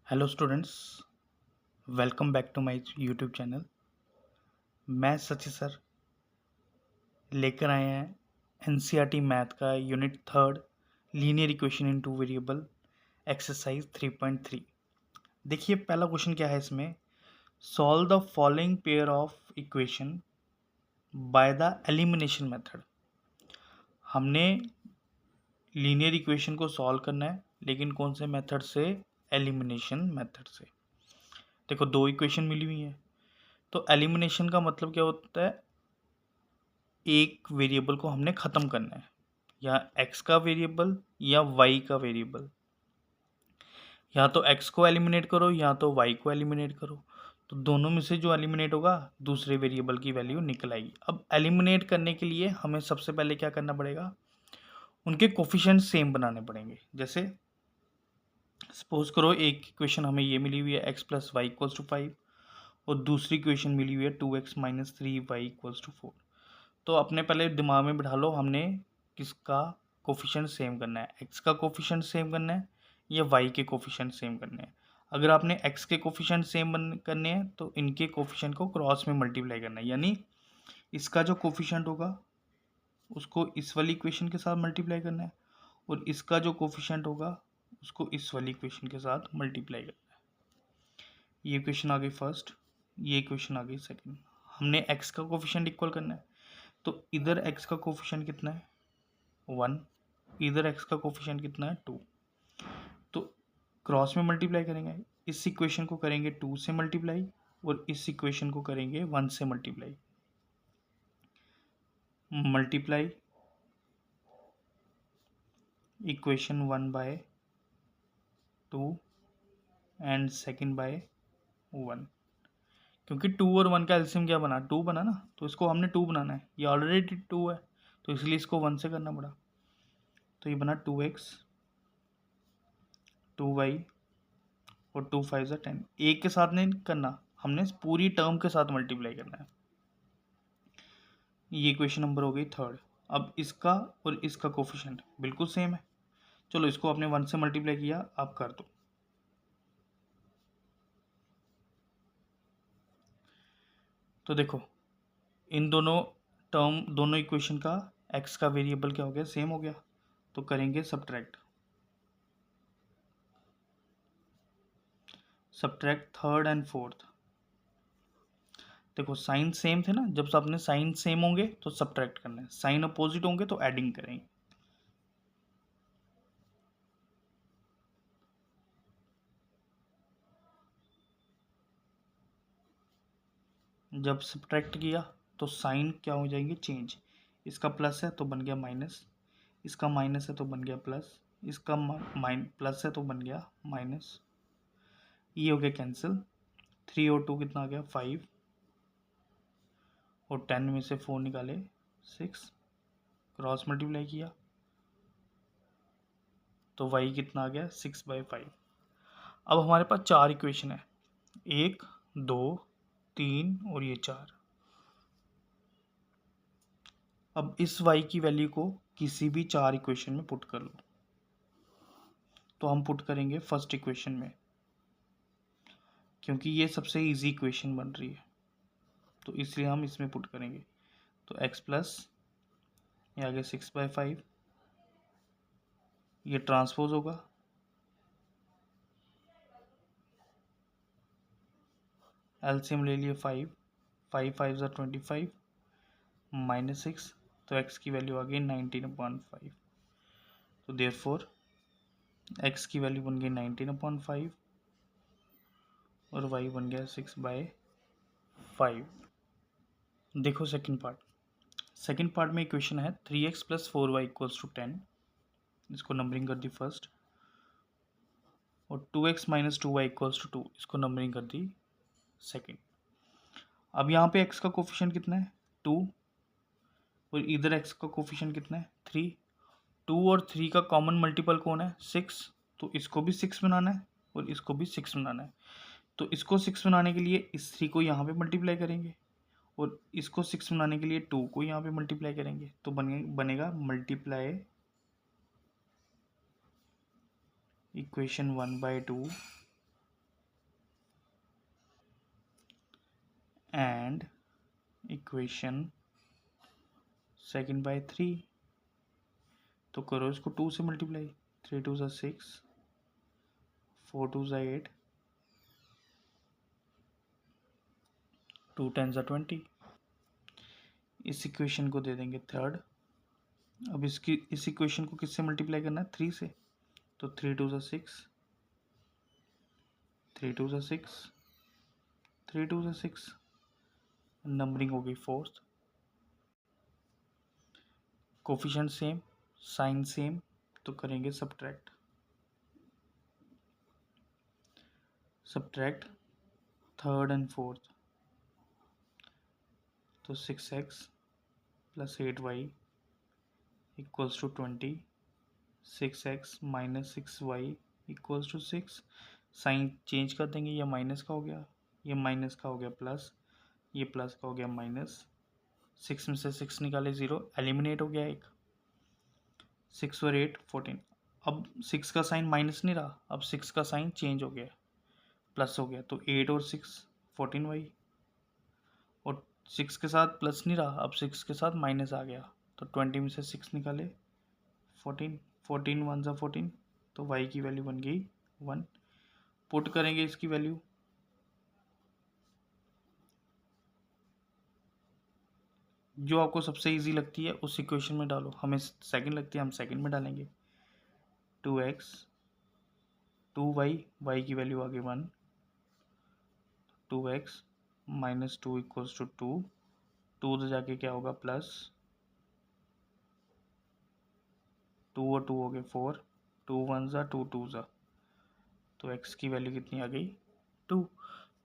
Hello students, welcome back to my YouTube channel. मैं Sachi sir लेकर आए हैं एनसीईआरटी मैथ का unit third linear equation in two variable exercise 3.3। देखिए पहला क्वेश्चन क्या है इसमें। Solve the following pair of equation by the elimination method. हमने लीनियर इक्वेशन को सॉल्व करना है, लेकिन कौन से मेथड से? एलिमिनेशन मेथड से। देखो दो इक्वेशन मिली हुई है, तो एलिमिनेशन का मतलब क्या होता है? एक वेरिएबल को हमने ख़त्म करना है, या एक्स का वेरिएबल या वाई का वेरिएबल। या तो एक्स को एलिमिनेट करो या तो वाई को एलिमिनेट करो, तो दोनों में से जो एलिमिनेट होगा दूसरे वेरिएबल की वैल्यू निकल आएगी। अब एलिमिनेट करने के लिए हमें सबसे पहले क्या करना पड़ेगा? उनके कोफिशिएंट सेम बनाने पड़ेंगे। जैसे सपोज करो एक इक्वेशन हमें ये मिली हुई है x plus y equals to 5, और दूसरी इक्वेशन मिली हुई है 2x minus 3y equals to 4। तो अपने पहले दिमाग में बिठा लो, हमने किसका कोफिशिएंट सेम करना है? एक्स का कोफिशिएंट सेम करना है या वाई के कोफिशिएंट सेम करने हैं? अगर आपने एक्स के कोफिशिएंट सेम करने हैं तो इनके कोफिशिएंट को क्रॉस में मल्टीप्लाई करना है, यानी इसका जो कोफिशिएंट होगा उसको इस वाली इक्वेशन के साथ मल्टीप्लाई करना है, और इसका जो कोफिशिएंट होगा उसको इस वाली इक्वेशन के साथ मल्टीप्लाई करना है। ये इक्वेशन आ गई फर्स्ट, ये इक्वेशन आ गई सेकंड। हमने एक्स का कोफिशिएंट इक्वल करना है, तो इधर एक्स का कोफिशिएंट कितना है? 1। इधर एक्स का कोफिशिएंट कितना है? 2। तो क्रॉस में मल्टीप्लाई करेंगे, इस इक्वेशन को करेंगे 2 से मल्टीप्लाई और इस इक्वेशन को करेंगे 1 से multiply. Multiply equation 1 by 2 and second by 1। क्योंकि 2 और 1 का एलसीएम क्या बना? 2 बना ना, तो इसको हमने 2 बनाना है। ये ऑलरेडी 2 है, तो इसलिए इसको 1 से करना पड़ा। तो ये बना 2x 2y और 2 5 10। एक के साथ नहीं करना, हमने पूरी टर्म के साथ मल्टीप्लाई करना है। ये इक्वेशन नंबर हो गई थर्ड। अब इसका और इसका कोफिशिएंट बिल्कुल सेम है, चलो इसको आपने 1 से मल्टीप्लाई किया, आप कर दो। तो देखो इन दोनों इक्वेशन का एक्स का वेरिएबल क्या हो गया? सेम हो गया। तो करेंगे सब्ट्रैक्ट थर्ड एंड फोर्थ। देखो साइन सेम थे ना, जब आपने साइन सेम होंगे तो सब्ट्रैक्ट करना है, साइन अपोजिट होंगे तो एडिंग करेंगे। जब सब्ट्रैक्ट किया तो साइन क्या हो जाएंगे? चेंज। इसका प्लस है तो बन गया माइनस, इसका माइनस है तो बन गया प्लस, इसका प्लस है तो बन गया माइनस। ये हो गया कैंसिल। 3 और 2 कितना आ गया? 5, और 10 में से 4 निकाले 6, क्रॉस मल्टीप्लाई किया तो y कितना आ गया? 6/5। अब हमारे पास 4 इक्वेशन है, 1 2 3 और ये 4। अब इस y की वैल्यू को किसी भी 4 इक्वेशन में पुट कर लो। तो हम पुट करेंगे फर्स्ट इक्वेशन में, क्योंकि ये सबसे इजी इक्वेशन बन रही है, तो इसलिए हम इसमें पुट करेंगे। तो x प्लस ये आ गया 6/5, ये ट्रांसपोज होगा, एलसीएम ले लिए 5, 5 5 25 माइनस 6, तो x की वैल्यू आ गई 19/5। तो देयरफॉर x की वैल्यू बन गई 19/5 और y बन गया 6/5। देखो सेकंड पार्ट में इक्वेशन है 3x plus 4y equals to 10। इसको नंबरिंग कर दी फर्स्ट, और 2x minus 2y equals to 2, इसको नंबरिंग कर दी सेकंड। अब यहाँ पे x का कोफिशिएंट कितना है? 2, और इधर x का कोफिशिएंट कितना है? 3। 2 और 3 का कॉमन मल्टीपल कौन है? 6। तो इसको भी 6 बनाना है और इसको भी 6 बनाना है। तो इसको 6 बनाने के लिए इस 3 को यहाँ पे मल्टीप्लाई करेंगे, और इसको 6 बनाने के लिए 2 को यहाँ पे मल्टीप्लाई करेंगे, तो बनेगा multiply equation 1/2 and equation second by 3, तो करो इसको 2 से मल्टीप्लाई, 3 2 ज़ा 6, 4 2 ज़ा 8, 2 10 ज़ा 20। इस इक्वेशन को दे देंगे थर्ड। अब इस इक्वेशन को किससे मल्टीप्लाई करना है, 3 से, तो 3 2 ज़ा 6, 3 2 ज़ा 6, 3 2 ज़ा 6, नंबरिंग हो गई fourth. Coefficient same, sign same, तो करेंगे subtract. Subtract third and fourth, तो 6x plus 8y equals to 20, 6x minus 6y equals to 6। Sign change कर देंगे, ये माइनस का हो गया, ये माइनस का हो गया प्लस, ये प्लस का हो गया माइनस। 6 में से 6 निकाले 0, एलिमिनेट हो गया एक। 6 और 8 14। अब 6 का साइन माइनस नहीं रहा, अब 6 का साइन चेंज हो गया, प्लस हो गया, तो 8 और 6 14y, और 6 के साथ प्लस नहीं रहा, अब 6 के साथ माइनस आ गया, तो 20 में से 6 निकाले 14, 14 1 ज़ा 14, तो y की वैल्यू बन गई 1। पुट करेंगे इसकी वैल्यू, जो आपको सबसे इजी लगती है उस इक्वेशन में डालो। हमें सेकंड लगती है, हम सेकंड में डालेंगे। 2x 2y, y की वैल्यू आ गई 1, 2x माइनस 2 इक्वल्स टू 2, 2 तो जाके क्या होगा प्लस, 2 और 2 हो गए 4, 2 1 ज़ा 2 2 ज़ा, तो x की वैल्यू कितनी आ गई 2।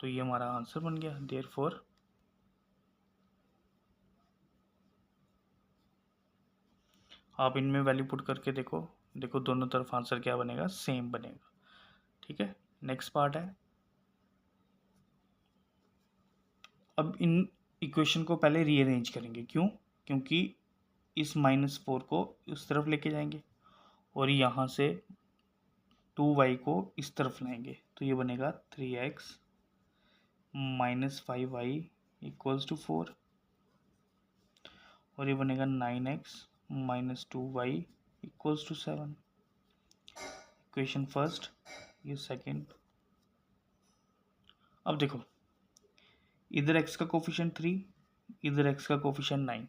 तो ये हमारा आंसर बन गया। देयरफॉर आप इनमें वैल्यू पुट करके देखो, देखो दोनों तरफ आंसर क्या बनेगा, सेम बनेगा। ठीक है, नेक्स्ट पार्ट है। अब इन इक्वेशन को पहले रीअरेंज करेंगे, क्यों, क्योंकि इस -4 को इस तरफ लेके जाएंगे और यहाँ से 2y को इस तरफ लाएंगे, तो ये बनेगा 3x minus 5y equals to 4, और ये बनेगा 9x minus 2y equals to 7। Equation first, ये सेकेंड। अब देखो, इधर x का कोफिशिएंट 3, इधर x का कोफिशिएंट 9।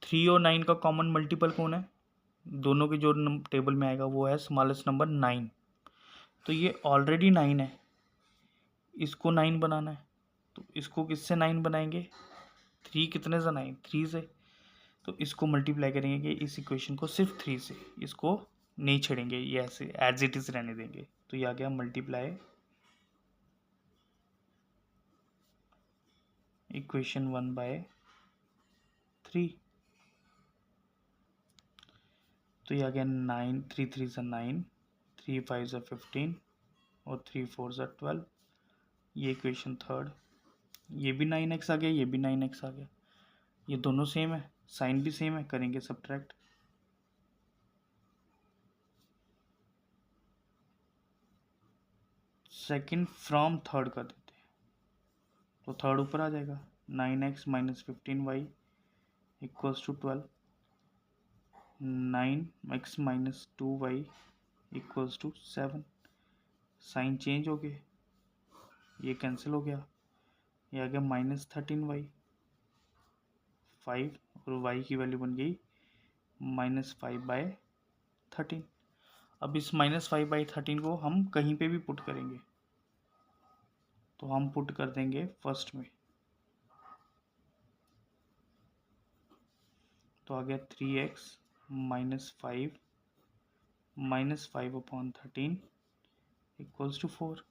3 और 9 का कॉमन मल्टीपल कौन है, दोनों के जो टेबल में आएगा वो है स्मॉलेस्ट नंबर 9। तो ये ऑलरेडी 9 है, इसको 9 बनाना है, तो इसको किससे 9 बनाएंगे, 3 कितने से 9, 3 से, तो इसको मल्टीप्लाई करेंगे इस इक्वेशन को सिर्फ 3 से, इसको नहीं छेड़ेंगे, ये ऐसे एज इट इज रहने देंगे। तो ये आ गया मल्टीप्लाई इक्वेशन 1 बाय 3, तो ये आ गया 9, 3 3 सा 9, 3 5 सा 15 और 3 4 सा 12। ये इक्वेशन थर्ड, ये भी 9x आ गया, ये भी 9x आ गया, ये दोनों सेम है, साइन भी सेम है, करेंगे सब्ट्रैक्ट। सेकेंड फ्रॉम थर्ड कर देते हैं, तो थर्ड ऊपर आ जाएगा, 9x minus 15y equals to 12, 9x minus 2y equals to 7। Sign change हो गए, ये कैंसिल हो गया, ये आ गया माइनस 13y, 5, और y की वैल्यू बन गई माइनस 5/13। अब इस माइनस 5/13 को हम कहीं पे भी पुट करेंगे, तो हम पुट कर देंगे फर्स्ट में, तो आ गया 3x minus 5/13 equals to 4,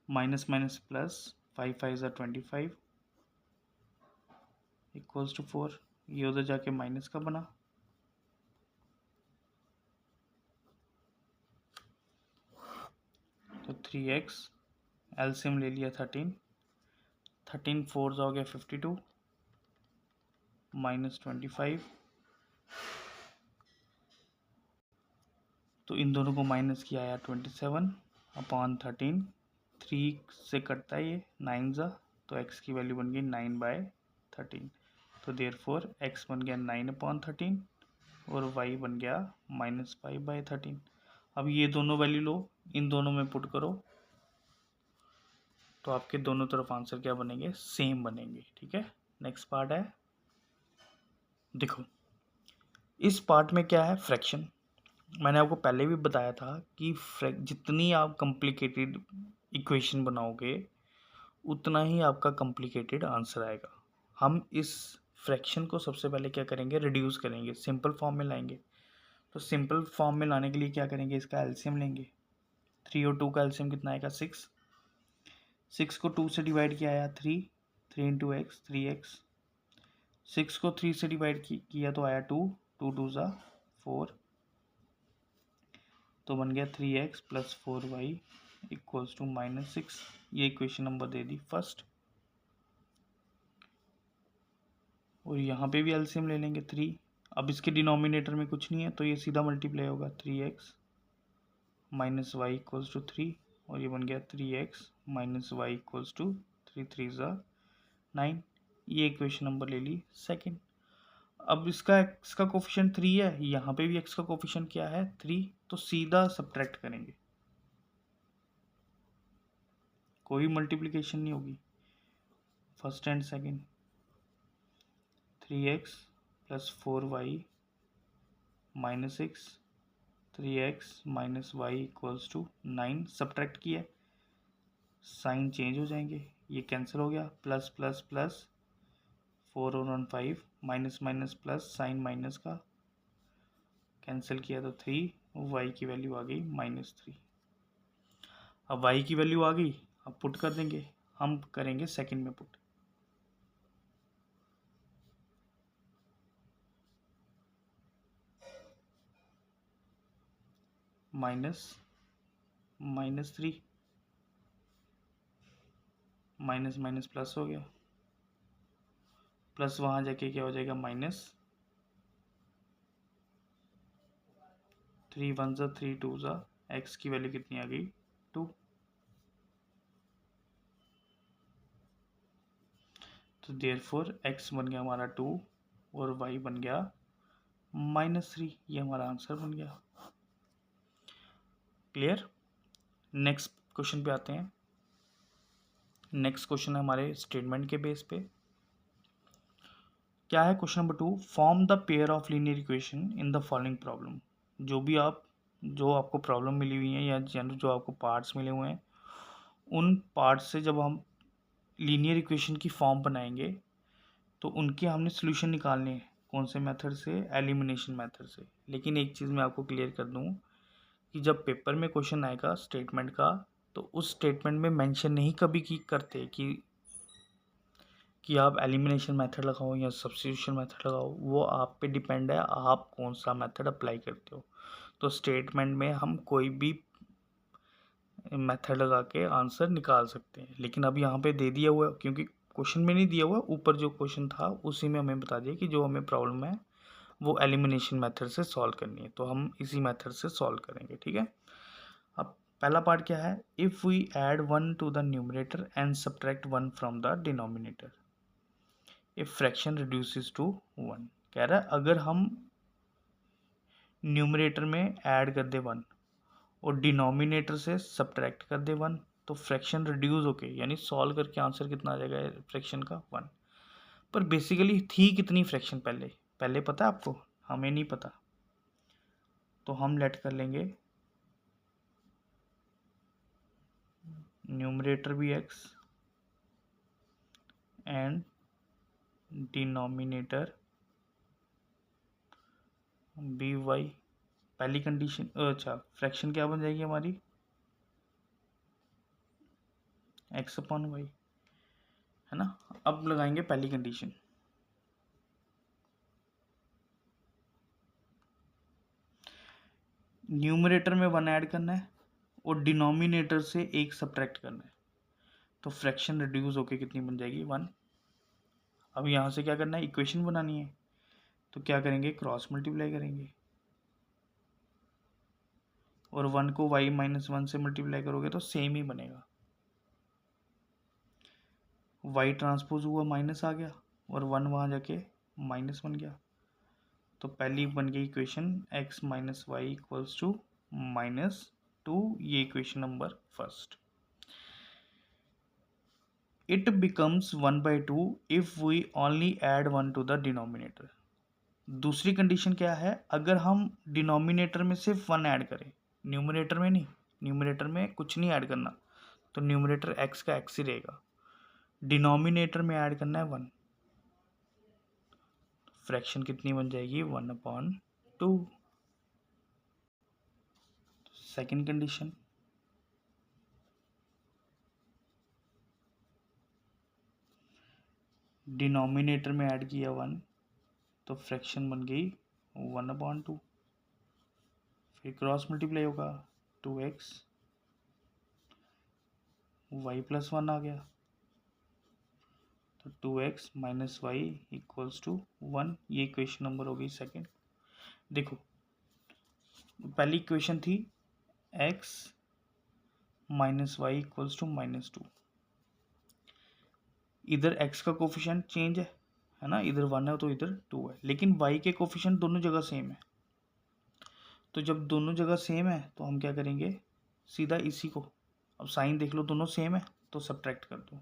minus minus plus, 5 5 ज़ा 25 इक्वल्स टू 4, ये उधर जाके माइनस का बना, तो 3x एलसीएम ले लिया 13, 13 4 हो गया 52 माइनस 25, तो इन दोनों को माइनस किया आया 27/13, 3 से कटता है ये 9 ज़ा, तो x की वैल्यू बन गई 9/13। तो देयरफॉर x बन गया 9/13 और y बन गया -5/13। अब ये दोनों वैल्यू लो, इन दोनों में पुट करो, तो आपके दोनों तरफ आंसर क्या बनेंगे, सेम बनेंगे। ठीक है, नेक्स्ट पार्ट है, देखो इस पार्ट में क्या है, फ्रैक्शन। मैंने आपको पहले भी बताया था कि जितनी आप कॉम्प्लिकेटेड इक्वेशन बनाओगे उतना ही आपका कॉम्प्लिकेटेड आंसर आएगा। हम इस फ्रैक्शन को सबसे पहले क्या करेंगे, रिड्यूस करेंगे, सिंपल फॉर्म में लाएंगे। तो सिंपल फॉर्म में लाने के लिए क्या करेंगे, इसका एलसीएम लेंगे। 3 और 2 का एलसीएम कितना आएगा, 6। 6 को 2 से डिवाइड किया आया 3, 3 इंटू एक्स 3x। 6 को 3 से डिवाइड किया तो आया 2, 2 2 ज़ा 4, तो बन गया 3x plus 4y equals to -6। ये इक्वेशन नंबर दे दी फर्स्ट। और यहाँ पे भी एलसीएम ले लेंगे 3। अब इसके डिनोमिनेटर में कुछ नहीं है तो ये सीधा मल्टीप्लाई होगा, 3x minus y equals to 3, और ये बन गया 3x minus y equals to 3 3 ज़ा 9। ये इक्वेशन नंबर ले ली सेकेंड। अब इसका x का कोफिशिएंट 3 है, यहाँ पे भी x का कोफिशिएंट क्या है, 3, तो सीधा सब्ट्रैक्ट करेंगे, कोई मल्टीप्लिकेशन नहीं होगी। First and second, 3x plus 4y minus 6, 3x minus y equals to 9। Subtract किया, साइन चेंज हो जाएंगे, ये कैंसिल हो गया, प्लस प्लस प्लस 4 और 1 5, minus minus plus, sign minus का कैंसिल किया तो 3, y की वैल्यू आ गई -3। अब y की वैल्यू आ गई, अब पुट कर देंगे, हम करेंगे सेकंड में पुट। -3 माइनस माइनस प्लस हो गया, प्लस वहाँ जाके क्या हो जाएगा, -3 1 ज़ा 3 2 ज़ा, x की वैल्यू कितनी आ गई, 2। तो देयरफॉर x बन गया हमारा 2 और y बन गया -3। ये हमारा आंसर बन गया। क्लियर। नेक्स्ट क्वेश्चन पे आते हैं। नेक्स्ट क्वेश्चन है हमारे स्टेटमेंट के बेस पे। क्या है question number 2, form the pair of linear equation in the following problem. जो आपको प्रॉब्लम मिली हुई है या जो आपको पार्ट्स मिले हुए हैं, उन पार्ट्स से जब हम लीनियर इक्वेशन की फॉर्म बनाएंगे तो उनके हमने सोल्यूशन निकालने हैं। कौन से मेथड से, एलिमिनेशन मेथड से। लेकिन एक चीज़ मैं आपको क्लियर कर दूं कि जब पेपर में क्वेश्चन आएगा स्टेटमेंट का, तो उस स्टेटमेंट में मेंशन नहीं कभी की करते कि आप एलिमिनेशन मेथड लगाओ या सब्स्टिट्यूशन मेथड लगाओ। वो आप पे डिपेंड है, आप कौन सा मेथड अप्लाई करते हो। तो स्टेटमेंट में हम कोई भी मेथड लगा के आंसर निकाल सकते हैं, लेकिन अब यहाँ पे दे दिया हुआ है, क्योंकि क्वेश्चन में नहीं दिया हुआ, ऊपर जो क्वेश्चन था उसी में हमें बता दिया कि जो हमें प्रॉब्लम है वो एलिमिनेशन मेथड से सॉल्व करनी है, तो हम इसी मेथड से सॉल्व करेंगे। ठीक है। अब पहला पार्ट क्या है, if we add 1 to the numerator and subtract 1 from the denominator, if fraction reduces to 1। कह रहा है अगर हम न्यूमरेटर में ऐड कर दे 1 और डिनोमिनेटर से सब्ट्रैक्ट कर दे 1, तो फ्रैक्शन रिड्यूस होके यानी सॉल्व करके आंसर कितना आ जाएगा फ्रैक्शन का, 1। पर बेसिकली थी कितनी फ्रैक्शन पहले पता है आपको, हमें नहीं पता। तो हम लेट कर लेंगे न्यूमरेटर भी x and denominator be y. पहली कंडीशन, अच्छा फ्रैक्शन क्या बन जाएगी हमारी, x अपॉन वाई, है ना। अब लगाएंगे पहली कंडीशन, न्यूमरेटर में 1 ऐड करना है और डिनोमिनेटर से 1 सब्ट्रैक्ट करना है, तो फ्रैक्शन रिड्यूस होके कितनी बन जाएगी, 1। अब यहाँ से क्या करना है, इक्वेशन बनानी है, तो क्या करेंगे, क्रॉस मल्टीप्लाई करेंगे, और 1 को y -1 से मल्टीप्लाई करोगे तो सेम ही बनेगा। वाई ट्रांसपोज हुआ माइनस आ गया और 1 वहाँ जाके माइनस बन गया। तो पहली बन गई equation x minus y equals to -2, ये equation number first. It becomes 1/2 if we only add 1 to the denominator. दूसरी कंडीशन क्या है, अगर हम डिनोमिनेटर में सिर्फ 1 ऐड करें, न्यूमरेटर में नहीं, न्यूमरेटर में कुछ नहीं ऐड करना, तो न्यूमरेटर x का x ही रहेगा। डिनोमिनेटर में ऐड करना है 1, फ्रैक्शन कितनी बन जाएगी 1/2। सेकेंड कंडीशन, डिनोमिनेटर में ऐड किया 1 तो फ्रैक्शन बन गई 1/2। फिर क्रॉस मल्टीप्लाई होगा 2x, y प्लस 1 आ गया, तो 2x minus y equals to 1, ये इक्वेशन नंबर हो गई सेकेंड। देखो पहली इक्वेशन थी x minus y equals to -2, इधर x का कोफिशिएंट चेंज है ना, इधर 1 है तो इधर 2 है, लेकिन y के कोफिशिएंट दोनों जगह सेम है। तो जब दोनों जगह सेम है तो हम क्या करेंगे, सीधा इसी को, अब साइन देख लो दोनों सेम है तो सब्ट्रैक्ट कर दो।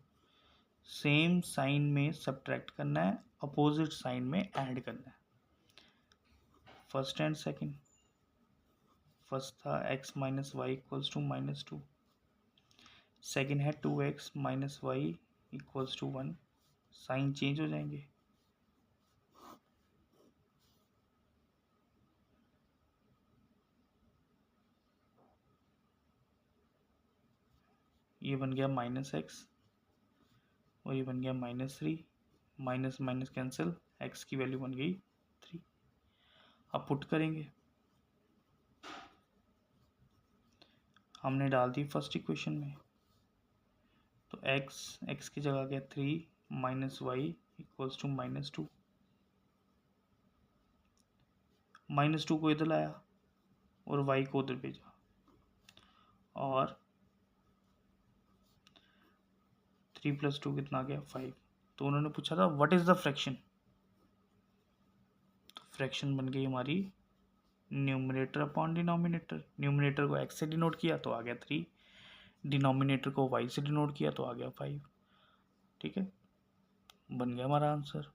सेम साइन में सब्ट्रैक्ट करना है, अपोजिट साइन में ऐड करना है। फर्स्ट एंड सेकंड, फर्स्ट था x minus y equals to -2, second है 2x minus y equals to 1, sign change हो जाएंगे। ये बन गया -x और ये बन गया -3, माइनस माइनस कैंसिल, x की वैल्यू बन गई 3। अब पुट करेंगे, हमने डाल दी फर्स्ट इक्वेशन में, तो x की जगह गया 3 माइनस वाई इक्वल्स टू -2, -2 को इधर लाया और y को उधर भेजा, और 3 + 2 कितना आ गया 5। तो उन्होंने पूछा था व्हाट इज द फ्रैक्शन, तो फ्रैक्शन बन गई हमारी न्यूमरेटर अपॉन डिनोमिनेटर। न्यूमरेटर को x से डिनोट किया तो आ गया 3, डिनोमिनेटर को y से डिनोट किया तो आ गया 5। ठीक है, बन गया हमारा आंसर।